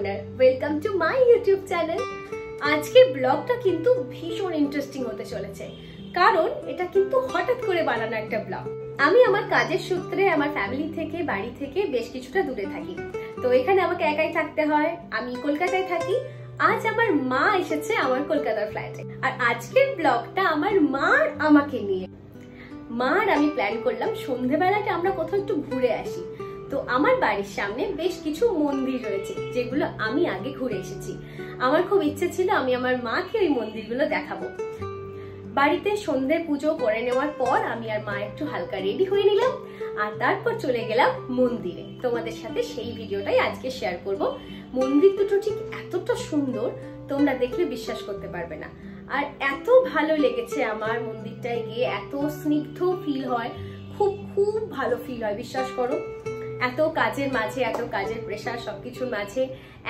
Owner, welcome to my YouTube channel. আজকের ব্লগটা কিন্তু ভীষণ ইন্টারেস্টিং হতে চলেছে, কারণ এটা কিন্তু হঠাৎ করে বানানো একটা ব্লগ। আমি আমার কাজের সূত্রে আমার ফ্যামিলি থেকে, বাড়ি থেকে বেশ কিছুটা দূরে থাকি, তো এখানে আমাকে একাই থাকতে হয়। আমি কলকাতায় থাকি। আজ আমার মা এসেছে আমার কলকাতার ফ্ল্যাটে, আর আজকের ব্লগটা আমার মা আর আমাকে নিয়ে। মা আর আমি প্ল্যান করলাম সন্ধ্যেবেলাটা আমরা কোথাও একটু ঘুরে আসি। তো আমার বাড়ির সামনে বেশ কিছু মন্দির রয়েছে, যেগুলো আমি আগে ঘুরে এসেছি। আমার খুব ইচ্ছে ছিল আমি আমার মাকে ওই মন্দিরগুলো দেখাবো। বাড়িতে সন্ধ্যে পুজো করে নেওয়ার পর আমি আর মা একটু হালকা রেডি হয়ে নিলাম, আর তারপর চলে গেলাম মন্দিরে। তোমাদের সাথে সেই ভিডিওটাই আজকে শেয়ার করব। মন্দির দুটো ঠিক এতটা সুন্দর, তোমরা দেখলে বিশ্বাস করতে পারবে না। আর এত ভালো লেগেছে আমার মন্দিরটায় গিয়ে, এত স্নিগ্ধ ফিল হয়, খুব খুব ভালো ফিল হয়, বিশ্বাস করো। এত কাজের মাঝে, এত কাজের প্রেশার, সবকিছুর মাঝে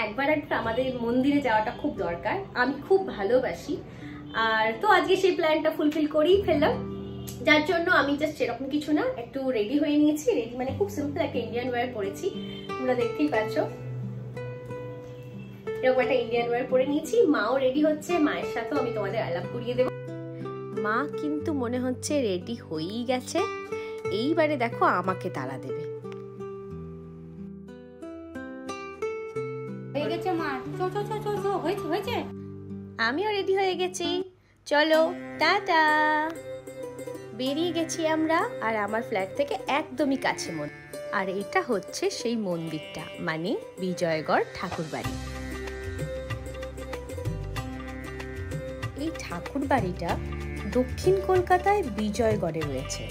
একবার আমাদের মন্দিরে যাওয়াটা খুব দরকার। আমি খুব ভালোবাসি। আর তো আজকে সেই প্ল্যানটা ফুলফিল করেই ফেললাম, যার জন্য আমি জাস্ট সেরকম কিছু না, একটু রেডি হয়ে নিয়েছি। রেডি মানে খুব সিম্পল একটা ইন্ডিয়ান ওয়্যার পরেছি, তোমরা দেখতেই পাচ্ছ। এরকম একটা ইন্ডিয়ান ওয়্যার পরে নিয়েছি। মাও রেডি হচ্ছে, মায়ের সাথেও আমি তোমাদের আলাপ করিয়ে দেবো। মা কিন্তু মনে হচ্ছে রেডি হয়েই গেছে। এইবারে দেখো আমাকে তাড়া দেবে। হয়ে গেছে মা, হয়েছে। আমিও রেডি হয়ে গেছি, চলো টাটা। বেরিয়ে গেছি আমরা, আর আমার ফ্ল্যাট থেকে একদমই কাছে মন্দির। আর এটা হচ্ছে সেই মন্দিরটা, মানে বিজয়গড় ঠাকুরবাড়ি। এই ঠাকুরবাড়িটা দক্ষিণ কলকাতায় বিজয়গড়ে রয়েছে।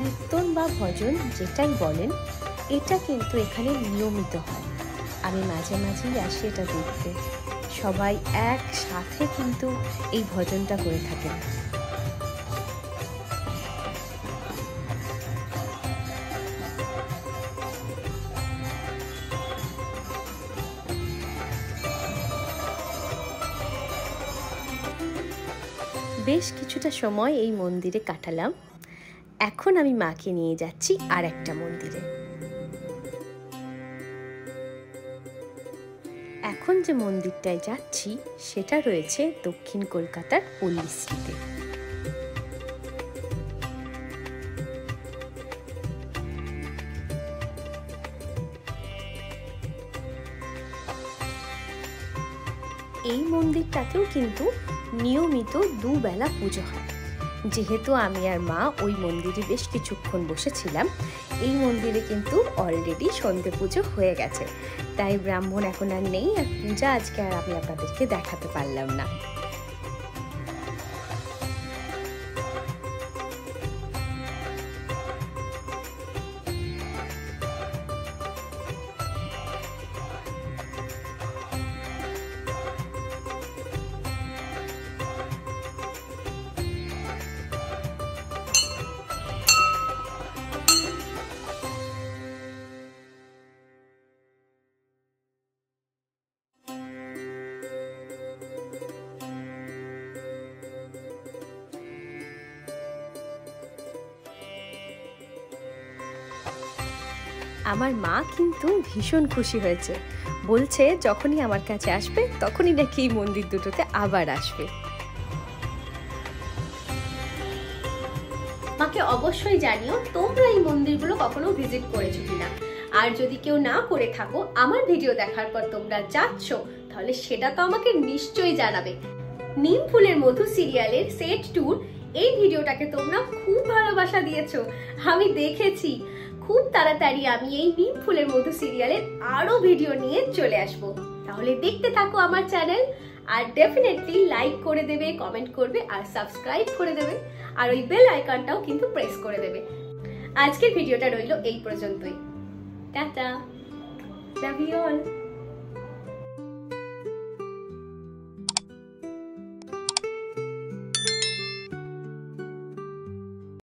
কীর্তন বা ভজন যেটাই বলেন, এটা কিন্তু এখানে নিয়মিত হয়। আমি মাঝে মাঝেই আসি এটা দেখতে। সবাই একসাথে কিন্তু এই ভজনটা করে থাকেন। বেশ কিছুটা সময় এই মন্দিরে কাটালাম। এখন আমি মাকে নিয়ে যাচ্ছি আর একটা মন্দিরে। এখন যে মন্দিরটায় যাচ্ছি সেটা রয়েছে দক্ষিণ কলকাতার পল্লীশ্রীতে। এই মন্দিরটাতেও কিন্তু নিয়মিত দুবেলা পুজো হয়। যেহেতু আমি আর মা ওই মন্দিরে বেশ কিছুক্ষণ বসেছিলাম, এই মন্দিরে কিন্তু অলরেডি সন্ধে পুজো হয়ে গেছে, তাই ব্রাহ্মণ এখন আর নেই, আর পূজা আজকে আর আমি আপনাদেরকে দেখাতে পারলাম না। আমার মা কিন্তু ভীষণ খুশি হয়েছে, বলছে যখনই আমার কাছে আসবে তখনই নাকি এই মন্দির দুটোতে আবার আসবে। মাকে অবশ্যই জানিও তোমরা এই মন্দিরগুলো কখনো ভিজিট করেছো কিনা, আর যদি কেউ না করে থাকো, আমার ভিডিও দেখার পর তোমরা যাচ্ছ, তাহলে সেটা তো আমাকে নিশ্চয়ই জানাবে। নিম ফুলের মধু সিরিয়ালের সেট ট্যুর এই ভিডিওটাকে তোমরা খুব ভালোবাসা দিয়েছো, আমি দেখেছি। খুব তাড়াতাড়ি আমি এই নিম ফুলের মধু সিরিয়ালের আরো ভিডিও নিয়ে চলে আসব। তাহলে দেখতে থাকো আমার চ্যানেল, আর ডেফিনেটলি লাইক করে দেবে, কমেন্ট করবে আর সাবস্ক্রাইব করে দেবে, আর ওই বেল আইকনটাও কিন্তু প্রেস করে দেবে। আজকের ভিডিওটা রইলো এই পর্যন্তই। Tata, love you all.